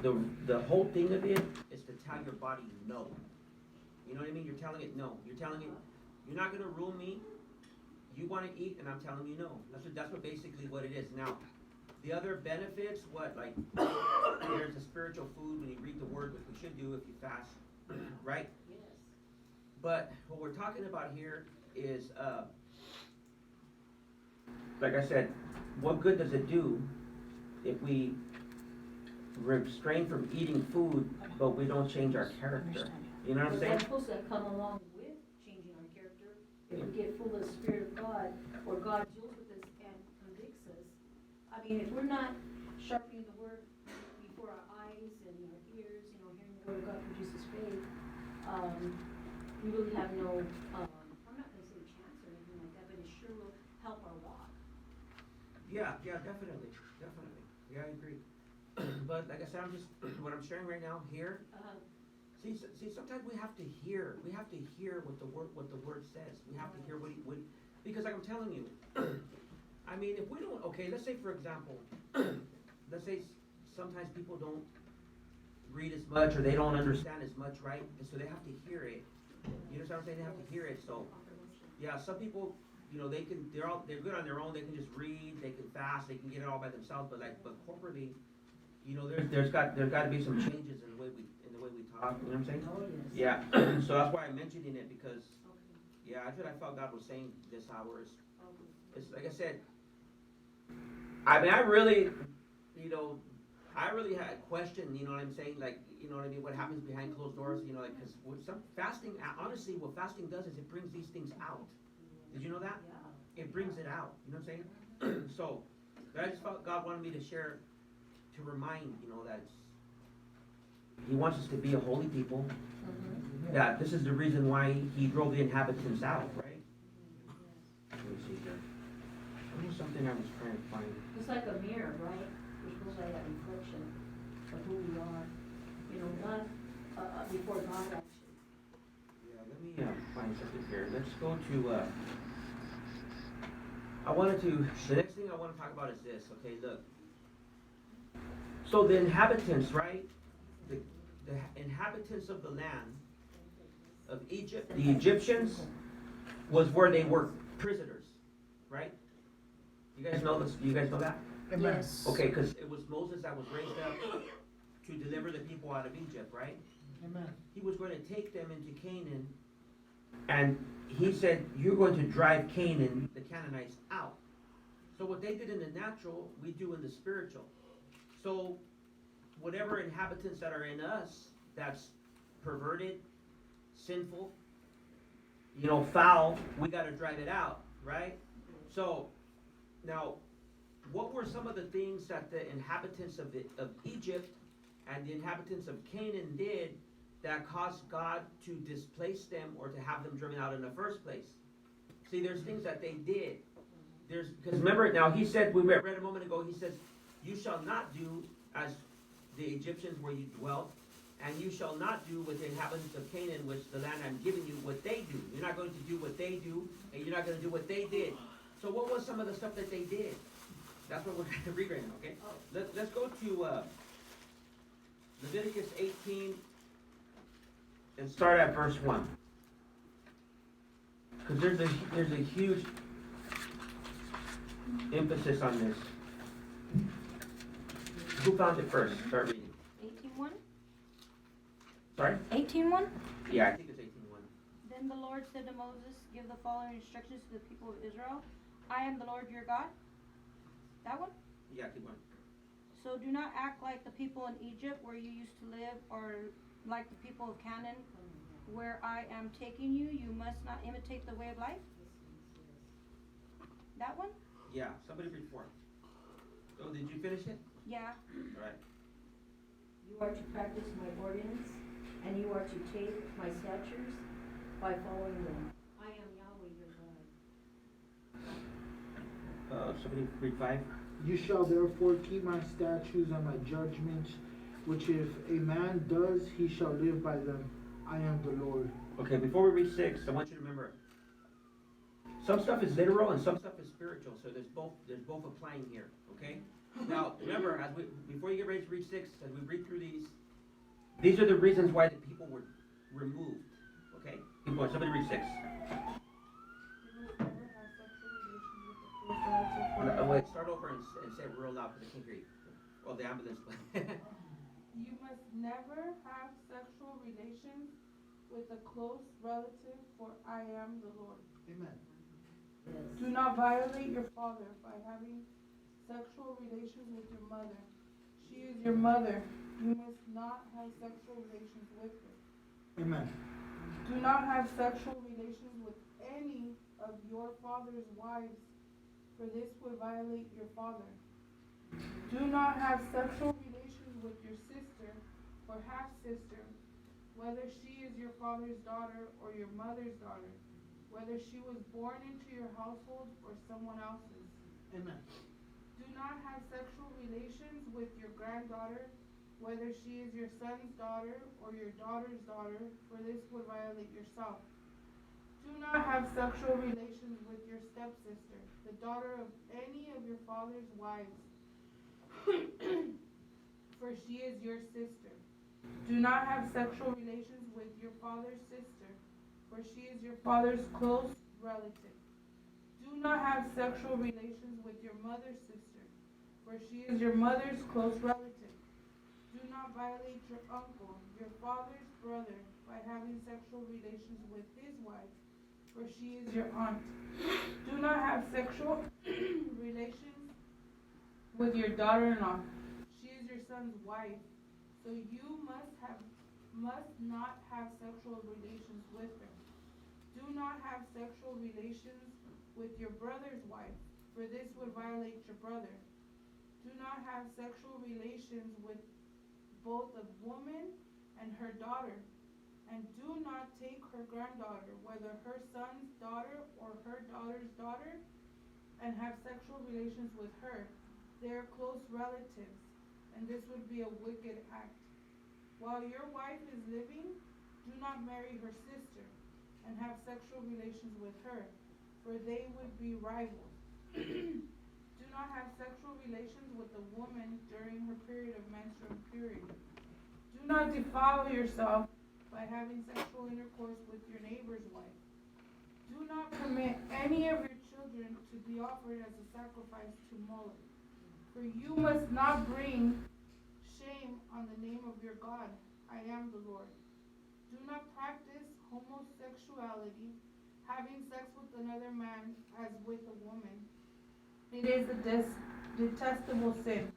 the whole thing of it is to tell your body no. You know what I mean? You're telling it no. You're telling it, you're not gonna rule me. You want to eat, and I'm telling you no. That's what basically what it is. Now, the other benefits, what like there's a spiritual food when you read the word, which we should do if you fast, right? Yes. But what we're talking about here is, like I said, what good does it do if we restrain from eating food, but we don't change our character? You know what I'm But saying? that's supposed to come along with changing our character. If we get full of the Spirit of God, or God deals with us and convicts us. I mean, if we're not sharpening the word before our eyes and our ears, hearing the word of God produces faith, we really have no, I'm not gonna say chance or anything like that, but it sure will help our walk. Yeah, definitely. Yeah, I agree. But like I said, I'm just, what I'm sharing right now here, see, sometimes we have to hear what the word says. We have to hear what because like I'm telling you, I mean, if we don't, okay, let's say for example, let's say sometimes people don't read as much or they don't understand as much, right? And so they have to hear it. You know what I'm saying? They have to hear it. So, yeah, some people, they're good on their own. They can just read, they can fast, they can get it all by themselves. But corporately, there's got to be some changes in the way we talk. You know what I'm saying? Oh, yes. Yeah. So that's why I'm mentioning it because, yeah, that's what I felt God was saying this hour is. It's like I said. I mean, I really had a question. You know what I'm saying? Like, you know what I mean? What happens behind closed doors? Because with some fasting, honestly, what fasting does is it brings these things out. Did you know that? Yeah. It brings it out. You know what I'm saying? So, I just felt God wanted me to share, to remind, that He wants us to be a holy people. Mm-hmm. That this is the reason why He drove the inhabitants out, right? Let me see here. There was something I was trying to find. It's like a mirror, right? We're supposed to have that reflection of who we are. Not before God actually. Yeah, let me find something here. Let's go to. The next thing I want to talk about is this. Okay, look. So the inhabitants, right? The inhabitants of the land of Egypt, the Egyptians, was where they were prisoners, right? You guys know this? You guys know that? Yes. Okay, because it was Moses that was raised up to deliver the people out of Egypt, right? Amen. He was going to take them into Canaan, and he said, "You're going to drive Canaan, the Canaanites, out." So what they did in the natural, we do in the spiritual. So whatever inhabitants that are in us that's perverted, sinful, foul, we got to drive it out, right? So now, what were some of the things that the inhabitants of Egypt and the inhabitants of Canaan did that caused God to displace them or to have them driven out in the first place? See, there's things that they did. Because remember, now he said, we read a moment ago, he says, "You shall not do as the Egyptians where you dwelt, and you shall not do with the inhabitants of Canaan, which the land I'm giving you, what they do." You're not going to do what they do, and you're not going to do what they did. So what was some of the stuff that they did? That's what we're going to read right now, okay? Let's go to Leviticus 18 and start at verse 1. Because there's a huge emphasis on this. Who found it first? Start reading. 18:1? Sorry? 18:1? Yeah, I think it's 18:1. Then the Lord said to Moses, "Give the following instructions to the people of Israel. I am the Lord your God." That one? Yeah, keep going. "So do not act like the people in Egypt where you used to live, or like the people of Canaan where I am taking you. You must not imitate the way of life." That one? Yeah, somebody read for it. Oh, did you finish it? Yeah. All right. You are to practice my ordinance, and you are to take my statutes by following them. I am Yahweh your God. Somebody read 5. You shall therefore keep my statutes and my judgments, which if a man does, he shall live by them. I am the Lord. Okay, before we read 6, I want you to remember, some stuff is literal and some stuff is spiritual, so there's both applying here, okay? Now, remember, before you get ready to read 6, as we read through these are the reasons why the people were removed. Okay? Somebody read 6. Wait, start over and say it real loud because I can't hear you. Well, the ambulance. You must never have sexual relations with a close relative, for I am the Lord. Amen. Do not violate your father by having sexual relations with your mother. She is your mother. You must not have sexual relations with her. Amen. Do not have sexual relations with any of your father's wives, for this would violate your father. Do not have sexual relations with your sister or half-sister, whether she is your father's daughter or your mother's daughter, whether she was born into your household or someone else's. Amen. Do not have sexual relations with your granddaughter, whether she is your son's daughter or your daughter's daughter, for this would violate yourself. Do not have sexual relations with your stepsister, the daughter of any of your father's wives, for she is your sister. Do not have sexual relations with your father's sister, for she is your father's close relative. Do not have sexual relations with your mother's sister, for she is your mother's close relative. Do not violate your uncle, your father's brother, by having sexual relations with his wife, for she is your aunt. Do not have sexual relations with your daughter-in-law. She is your son's wife, so you must not have sexual relations with her. Do not have sexual relations with your brother's wife, for this would violate your brother. Do not have sexual relations with both a woman and her daughter, and do not take her granddaughter, whether her son's daughter or her daughter's daughter, and have sexual relations with her. They are close relatives, and this would be a wicked act. While your wife is living, do not marry her sister and have sexual relations with her, for they would be rivals. Do not have sexual relations with a woman during her period of menstrual purity. Do not defile yourself by having sexual intercourse with your neighbor's wife. Do not permit any of your children to be offered as a sacrifice to Moloch, for you must not bring shame on the name of your God. I am the Lord. Do not practice homosexuality, having sex with another man as with a woman. It is a detestable sin.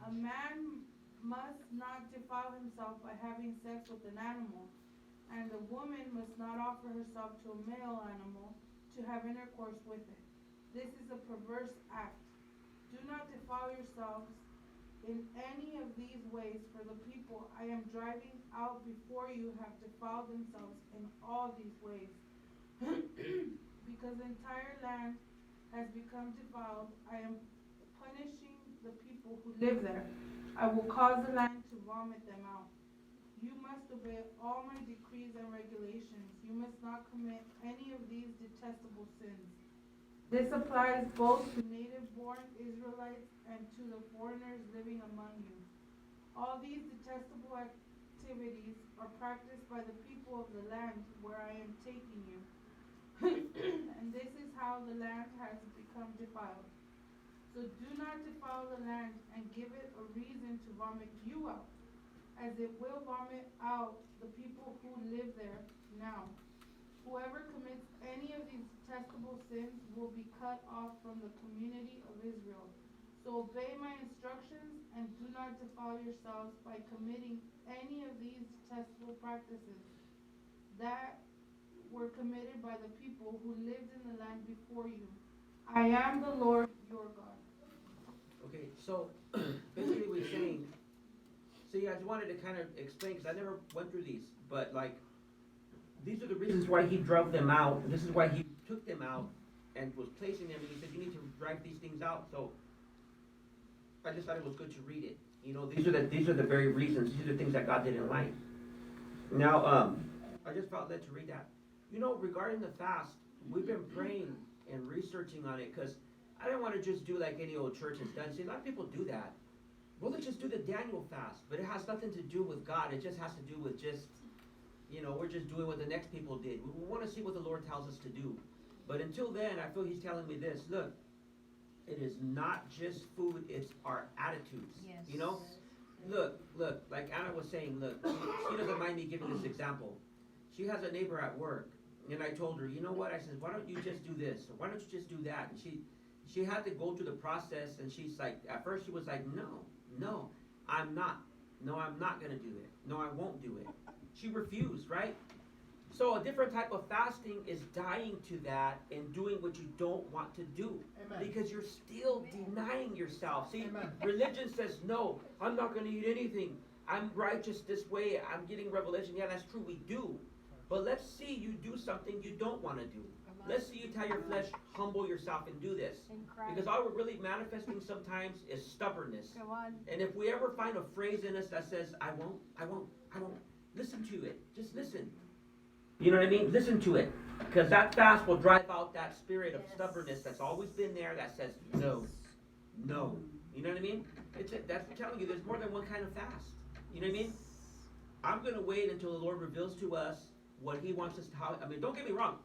A man must not defile himself by having sex with an animal, and a woman must not offer herself to a male animal to have intercourse with it. This is a perverse act. Do not defile yourselves in any of these ways, for the people I am driving out before you have defiled themselves in all these ways. Because the entire land has become defiled, I am punishing the people who live there. I will cause the land to vomit them out. You must obey all my decrees and regulations. You must not commit any of these detestable sins. This applies both to native-born Israelites and to the foreigners living among you. All these detestable activities are practiced by the people of the land where I am taking you. And this is how the land has become defiled. So do not defile the land and give it a reason to vomit you out, as it will vomit out the people who live there now. Whoever commits any of these detestable sins will be cut off from the community of Israel. So obey my instructions and do not defile yourselves by committing any of these detestable practices that were committed by the people who lived in the land before you. I am the Lord your God. Okay, so basically we're saying, see, I just wanted to kind of explain, because I never went through these, but like, these are the reasons why he drove them out. This is why he took them out and was placing them, and he said, you need to drive these things out. So I just thought it was good to read it. You know, these are the very reasons, these are the things that God didn't like. Now, I just felt led to read that. You know, regarding the fast, we've been praying and researching on it, because I don't want to just do like any old church has done. See, a lot of people do that. Well, let's just do the Daniel fast, but it has nothing to do with God. It just has to do with just, we're just doing what the next people did. We want to see what the Lord tells us to do. But until then, I feel he's telling me this. Look, it is not just food, it's our attitudes. Yes. Look, like Anna was saying, look, she doesn't mind me giving this example. She has a neighbor at work, and I told her, you know what? I said, why don't you just do this? Or why don't you just do that? And she had to go through the process, and she's like, at first she was like, no, I'm not. No, I'm not going to do it. No, I won't do it. She refused, right? So a different type of fasting is dying to that and doing what you don't want to do. Amen. Because you're still denying yourself. See, Amen. religion says, no, I'm not going to eat anything. I'm righteous this way. I'm getting revelation. Yeah, that's true. We do. But let's see you do something you don't want to do. Let's see you tell your flesh, humble yourself and do this. Because all we're really manifesting sometimes is stubbornness. Come on. And if we ever find a phrase in us that says, I won't, listen to it. Just listen. You know what I mean? Listen to it. Because that fast will drive out that spirit of stubbornness that's always been there that says, no. You know what I mean? That's telling you there's more than one kind of fast. You know what I mean? I'm going to wait until the Lord reveals to us what he wants us to, don't get me wrong.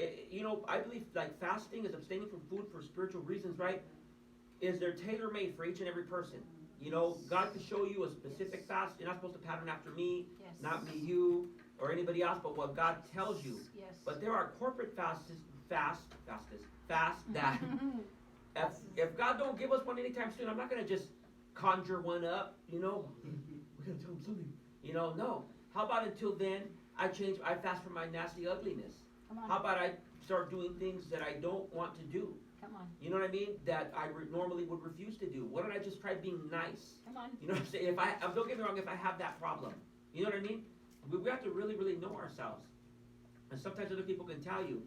I believe like fasting is abstaining from food for spiritual reasons, right? They're tailor-made for each and every person. God can show you a specific fast. You're not supposed to pattern after me, not me, you, or anybody else, but what God tells you. Yes. But there are corporate fasts that if God don't give us one anytime soon, I'm not going to just conjure one up, we're going to tell him something. No. How about until then, I fast from my nasty ugliness. How about I start doing things that I don't want to do? Come on. You know what I mean? That I normally would refuse to do. Why don't I just try being nice? Come on. You know what I'm saying? Don't get me wrong, if I have that problem. You know what I mean? We have to really, really know ourselves. And sometimes other people can tell you,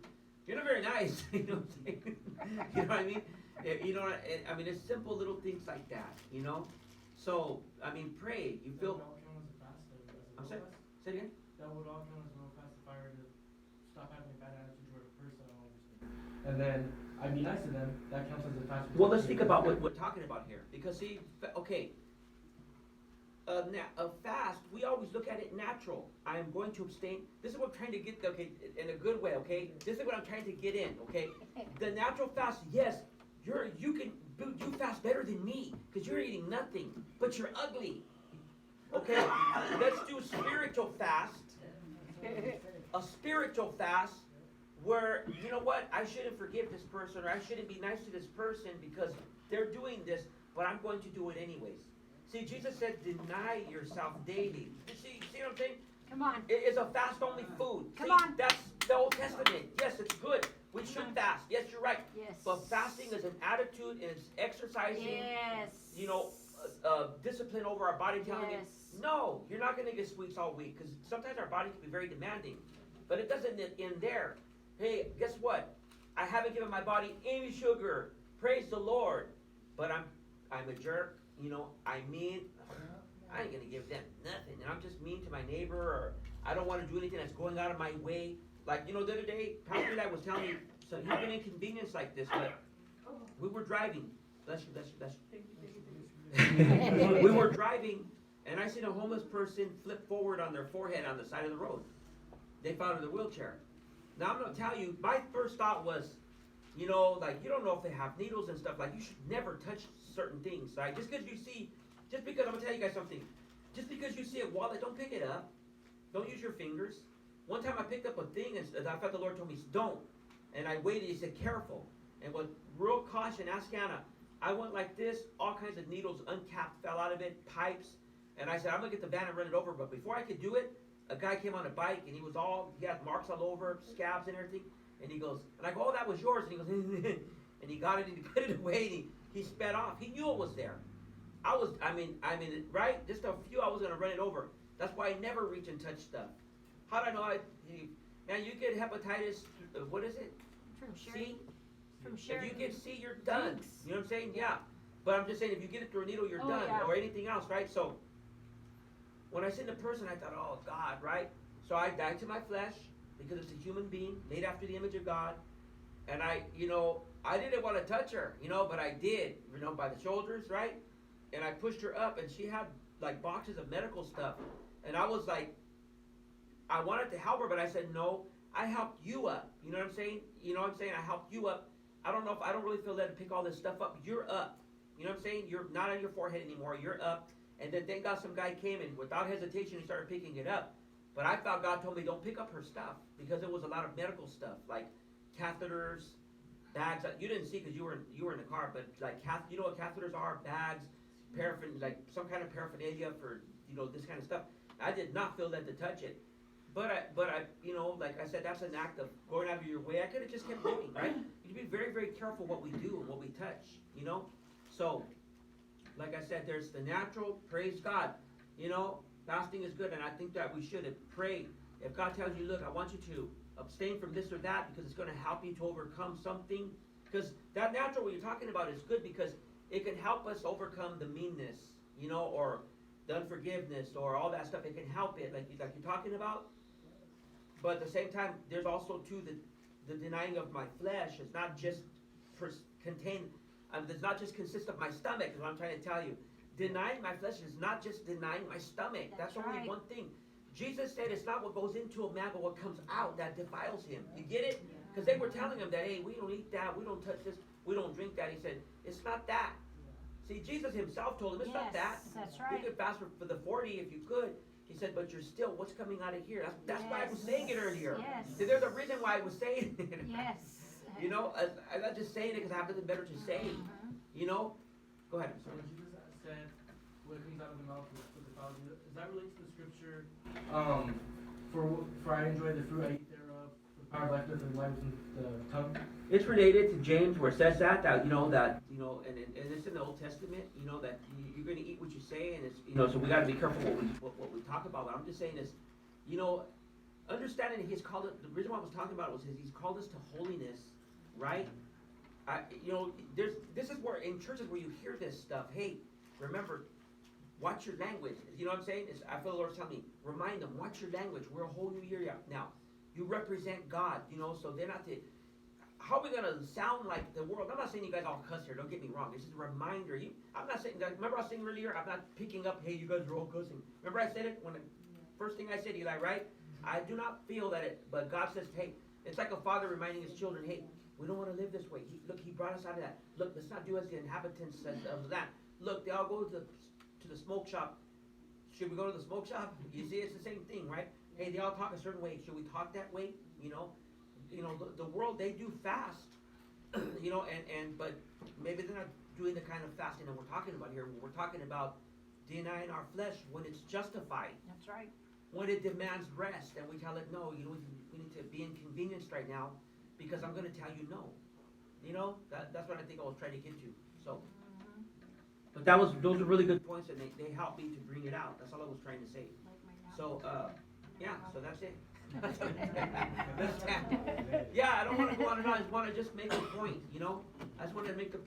you're not very nice. You know what I'm saying? You know what I mean? It's simple little things like that, So, pray. You feel... I'm sorry? Say it again? That would all count as a real fast if I were to stop having a bad attitude toward a person and all these things. And then I'd be nice to them, that counts as a fast. Well, let's think about what we're talking about here. Because see, okay, a fast, we always look at it natural. I am going to abstain. This is what I'm trying to get, okay, in a good way, okay? This is what I'm trying to get in, okay? The natural fast, yes, you can do fast better than me because you're eating nothing, but you're ugly. Okay, let's do spiritual fast. A spiritual fast where, you know what, I shouldn't forgive this person or I shouldn't be nice to this person because they're doing this, but I'm going to do it anyways. See, Jesus said, deny yourself daily. See what I'm saying? Come on. It is a fast-only food. Come See, on. That's the Old Testament. Yes, it's good. We should fast. Yes, you're right. Yes. But fasting is an attitude and it's exercising, Yes. discipline over our body, telling Yes. it, no, you're not going to get sweets all week because sometimes our body can be very demanding. But it doesn't end there. Hey, guess what? I haven't given my body any sugar. Praise the Lord. But I'm a jerk. I ain't going to give them nothing. And I'm just mean to my neighbor, or I don't want to do anything that's going out of my way. Like, the other day, Pastor Eli was telling me, so he's been inconvenienced like this, but we were driving. Bless you. We were driving, and I seen a homeless person flip forward on their forehead on the side of the road. They found in the wheelchair. Now, I'm going to tell you, my first thought was, you don't know if they have needles and stuff. Like, you should never touch certain things, right? Just because I'm going to tell you guys something. Just because you see a wallet, don't pick it up. Don't use your fingers. One time I picked up a thing, and I felt the Lord told me, don't. And I waited, he said, careful. And with real caution, ask Anna, I went like this, all kinds of needles, uncapped, fell out of it, pipes. And I said, I'm going to get the van and run it over. But before I could do it, a guy came on a bike, and he had marks all over, scabs and everything. And he goes, and I go, oh, that was yours. And he goes, and he got it, and he put it away, and he sped off. He knew it was there. Right? Just a few, I was going to run it over. That's why I never reach and touch stuff. How do I know? You get hepatitis, what is it? From C? sharing. From sharing. If you get C, you're done. Drinks. You know what I'm saying? Yeah. But I'm just saying, if you get it through a needle, you're Oh, done. yeah. Or anything else, right? So, when I seen the person, I thought, oh, God, right? So I died to my flesh, because it's a human being, made after the image of God. And I I didn't want to touch her, you know, but I did, you know, by the shoulders, right? And I pushed her up, and she had like boxes of medical stuff, and I was like, I wanted to help her, but I said, no, I helped you up. You know what I'm saying? You know what I'm saying? I helped you up. I don't really feel led to pick all this stuff up. You're up. You know what I'm saying? You're not on your forehead anymore. You're up. And then thank God some guy came and without hesitation he started picking it up. But I thought God told me don't pick up her stuff because it was a lot of medical stuff like catheters, bags. You didn't see because you were in the car, but like you know what catheters are? Bags, paraffin, like some kind of paraphernalia for this kind of stuff. I did not feel led to touch it. But I, like I said, that's an act of going out of your way. I could have just kept moving, right? You should be very, very careful what we do and what we touch, So, like I said, there's the natural, praise God. Fasting is good, and I think that we should pray. If God tells you, look, I want you to abstain from this or that because it's going to help you to overcome something. Because that natural, what you're talking about, is good because it can help us overcome the meanness, or the unforgiveness, or all that stuff. It can help it, like you're talking about. But at the same time, there's also too the denying of my flesh. It's not just does not just consist of my stomach, is what I'm trying to tell you. Denying my flesh is not just denying my stomach. That's only right. one thing. Jesus said it's not what goes into a man, but what comes out that defiles him. You get it? Because they were telling him that, hey, we don't eat that, we don't touch this, we don't drink that. He said, it's not that. See, Jesus himself told him, it's not that. That's right. You could fast for the 40 if you could. He said, but you're still, what's coming out of here? That's why I was saying it earlier. Yes. See, there's a reason why I was saying it. Yes. I'm not just saying it because I have nothing better to say. Go ahead. I'm So sorry. when Jesus said, what comes out of the mouth is the foul, does that relate to the scripture, for I enjoy the fruit I eat thereof, for the power of life and life in the tongue? It's related to James where it says that and it's in the Old Testament, that you're going to eat what you say, and it's, so we got to be careful what we talk about. But I'm just saying is, understanding he's called it, the reason why I was talking about it was he's called us to holiness, right? This is where in churches where you hear this stuff, hey, remember, watch your language. You know what I'm saying? I feel the Lord's telling me, remind them, watch your language. We're a whole new year now. You represent God, so they're not the. How are we gonna sound like the world? I'm not saying you guys all cuss here. Don't get me wrong. This is a reminder. I'm not saying. Remember I was saying earlier. I'm not picking up. Hey, you guys are all cussing. Remember I said it when the first thing I said, Eli, right? I do not feel that it, but God says, hey, it's like a father reminding his children, hey, we don't want to live this way. He brought us out of that. Look, let's not do as the inhabitants of that. Look, they all go to the smoke shop. Should we go to the smoke shop? You see, it's the same thing, right? Hey, they all talk a certain way. Should we talk that way? The world, they do fast, but maybe they're not doing the kind of fasting that we're talking about here. We're talking about denying our flesh when it's justified. That's right. When it demands rest, and we tell it, no, we need to be inconvenienced right now because I'm going to tell you no. That's what I think I was trying to get to. So, but those are really good points, and they helped me to bring it out. That's all I was trying to say. So, so that's it. Yeah, I don't want to go on and on. I just want to make a point, I just want to make the